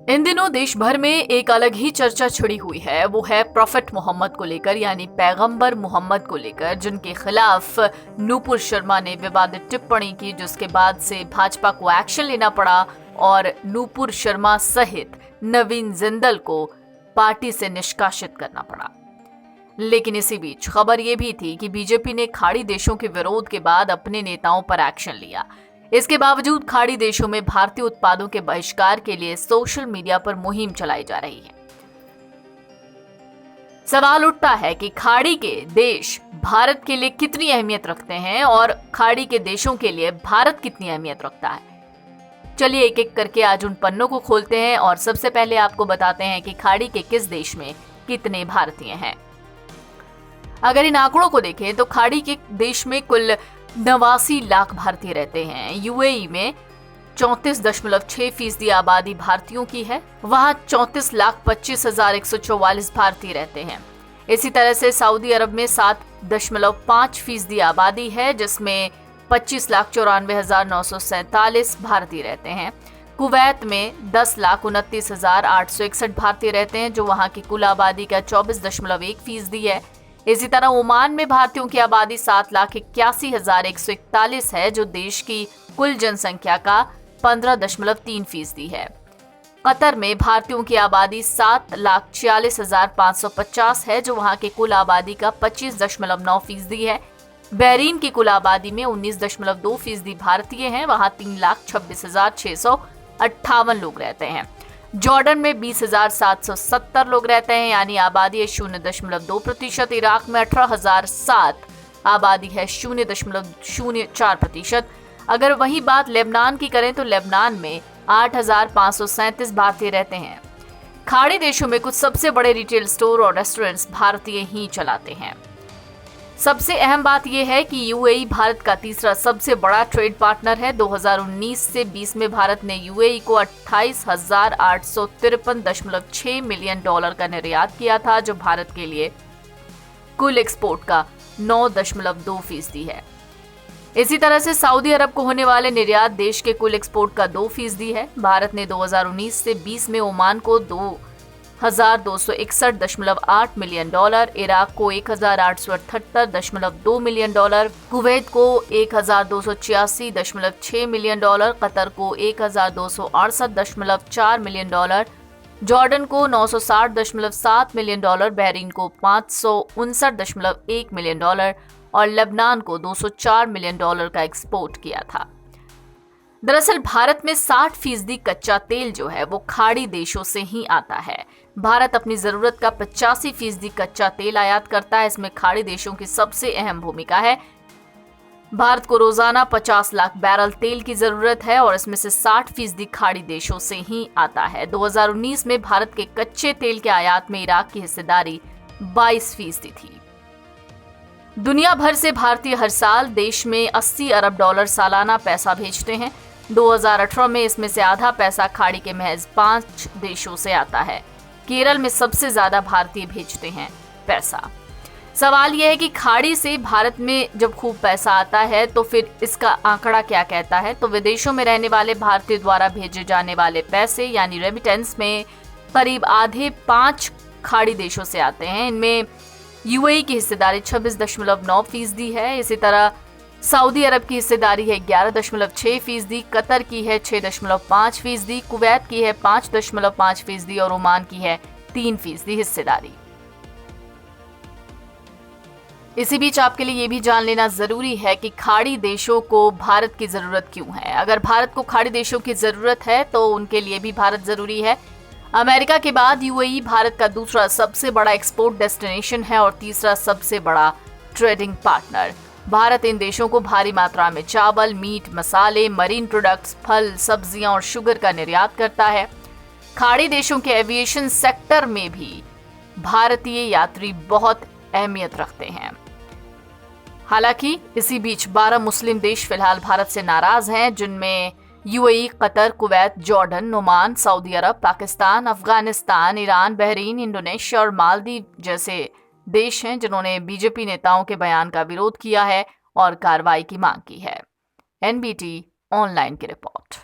इन दिनों देश भर में एक अलग ही चर्चा छिड़ी हुई है। वो है प्रॉफेट मोहम्मद को लेकर, यानी पैगंबर मोहम्मद को लेकर, जिनके खिलाफ नूपुर शर्मा ने विवादित टिप्पणी की, जिसके बाद से भाजपा को एक्शन लेना पड़ा और नूपुर शर्मा सहित नवीन जिंदल को पार्टी से निष्कासित करना पड़ा। लेकिन इसी बीच खबर यह भी थी कि बीजेपी ने खाड़ी देशों के विरोध के बाद अपने नेताओं पर एक्शन लिया। इसके बावजूद खाड़ी देशों में भारतीय उत्पादों के बहिष्कार के लिए सोशल मीडिया पर मुहिम चलाई जा रही है। सवाल उठता है कि खाड़ी के देश भारत के लिए कितनी अहमियत रखते हैं और खाड़ी के देशों के लिए भारत कितनी अहमियत रखता है। चलिए एक एक करके आज उन पन्नों को खोलते हैं और सबसे पहले आपको बताते हैं कि खाड़ी के किस देश में कितने भारतीय हैं। अगर इन आंकड़ों को देखें तो खाड़ी के देश में कुल 89 लाख भारतीय रहते हैं। यूएई में 34.6% आबादी भारतीयों की है। वहां 34,25,144 भारतीय रहते हैं। इसी तरह से सऊदी अरब में 7.5% आबादी है, जिसमें 25,94,947 भारतीय रहते हैं। कुवैत में 10,29,861 भारतीय रहते हैं, जो वहां की कुल आबादी का 24.1% है। इसी तरह ओमान में भारतीयों की आबादी 7,81,141 है, जो देश की कुल जनसंख्या का 15.3% है। कतर में भारतीयों की आबादी 7,46,550 है, जो वहां के कुल आबादी का 25.9% है। बहरीन की कुल आबादी में 19.2% भारतीय हैं। वहां 3,26,658 लोग रहते हैं। जॉर्डन में 20,770 लोग रहते हैं, यानी आबादी है 0.2%। इराक में 18,007 आबादी है, 0.04%। अगर वही बात लेबनान की करें तो लेबनान में 8,537 भारतीय रहते हैं। खाड़ी देशों में कुछ सबसे बड़े रिटेल स्टोर और रेस्टोरेंट्स भारतीय ही चलाते हैं। सबसे अहम बात यह है कि यूएई भारत का तीसरा सबसे बड़ा ट्रेड पार्टनर है। 2019 से 20 में भारत ने यूएई को 28,853.6 मिलियन डॉलर का निर्यात किया था, जो भारत के लिए कुल एक्सपोर्ट का 9.2% है। इसी तरह से सऊदी अरब को होने वाले निर्यात देश के कुल एक्सपोर्ट का 2% है। भारत ने 2019 से 20 में ओमान को 2,261.8 मिलियन डॉलर, इराक को 1,878.2 मिलियन डॉलर, कुवैत को 1,286.6 मिलियन डॉलर, कतर को 1,268.4 मिलियन डॉलर, जॉर्डन को 960.7 मिलियन डॉलर, बहरीन को 559.1 मिलियन डॉलर और लेबनान को 204 मिलियन डॉलर का एक्सपोर्ट किया था। दरअसल भारत में 60% कच्चा तेल जो है वो खाड़ी देशों से ही आता है। भारत अपनी जरूरत का 85% कच्चा तेल आयात करता है। इसमें खाड़ी देशों की सबसे अहम भूमिका है। भारत को रोजाना 50 लाख बैरल तेल की जरूरत है और इसमें से 60% खाड़ी देशों से ही आता है। 2019 में भारत के कच्चे तेल के आयात में इराक की हिस्सेदारी 22% थी। दुनिया भर से भारतीय हर साल देश में 80 अरब डॉलर सालाना पैसा भेजते हैं। 2018 में इसमें से आधा पैसा खाड़ी के महज 5 देशों से आता है। केरल में सबसे ज्यादा भारतीय भेजते हैं पैसा। सवाल यह है कि खाड़ी से भारत में जब खूब पैसा आता है तो फिर इसका आंकड़ा क्या कहता है। तो विदेशों में रहने वाले भारतीय द्वारा भेजे जाने वाले पैसे यानी रेमिटेंस में करीब आधे 5 खाड़ी देशों से आते हैं। इनमें यूएई की हिस्सेदारी 26.9% है। इसी तरह सऊदी अरब की हिस्सेदारी है 11.6%, कतर की है 6.5%, कुवैत की है 5.5% और ओमान की है 3% हिस्सेदारी। इसी बीच आपके लिए ये भी जान लेना जरूरी है कि खाड़ी देशों को भारत की जरूरत क्यों है। अगर भारत को खाड़ी देशों की जरूरत है तो उनके लिए भी भारत जरूरी है। अमेरिका के बाद यूएई भारत का दूसरा सबसे बड़ा एक्सपोर्ट डेस्टिनेशन है और तीसरा सबसे बड़ा ट्रेडिंग पार्टनर। भारत इन देशों को भारी मात्रा में चावल, मीट, मसाले, मरीन प्रोडक्ट्स, फल, सब्जियां और शुगर का निर्यात करता है। खाड़ी देशों के एविएशन सेक्टर में भी भारतीय यात्री बहुत अहमियत रखते हैं। हालांकि इसी बीच 12 मुस्लिम देश फिलहाल भारत से नाराज हैं, जिनमें UAE, Qatar, Kuwait, Jordan, Oman, Saudi Arabia, Pakistan, Afghanistan, Iran, Bahrain, Indonesia और मालदीव जैसे देश हैं, जिन्होंने बीजेपी नेताओं के बयान का विरोध किया है और कार्रवाई की मांग की है। एनबीटी ऑनलाइन की रिपोर्ट।